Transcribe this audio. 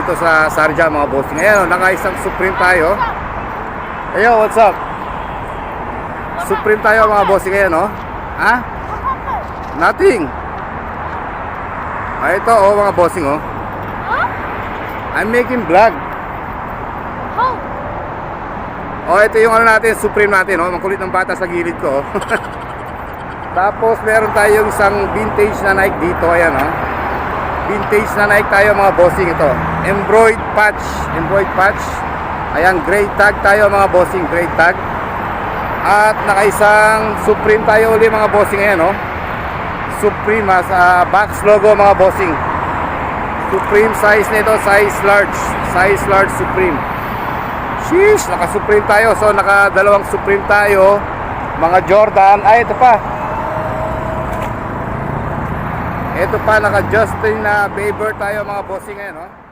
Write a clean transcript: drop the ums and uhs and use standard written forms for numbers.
dito sa Sarja mga bossing. Ayan, naka-isang Supreme tayo. Ayo, what's up? Supreme tayo mga bossing ngayon, no? Ha? Nothing. Ito, mga bossing, oh. I'm making vlog. Ito yung natin, Supreme natin, oh. Makulit ng bata sa gilid ko, oh. Tapos meron tayong isang vintage na Nike dito, ayan, oh. Vintage na Nike tayo mga bossing ito. Embroidered patch. Ayan, gray tag tayo mga bossing, gray tag. At nakaisang Supreme tayo uli mga bossing ngayon, no? Supreme sa box logo mga bossing. Supreme size nito, size large Supreme. Sheesh, naka-Supreme tayo. So naka-dalawang Supreme tayo. Mga Jordan, ito pa. Ito pa, naka-Justin na Bieber tayo mga bossing ngayon, no?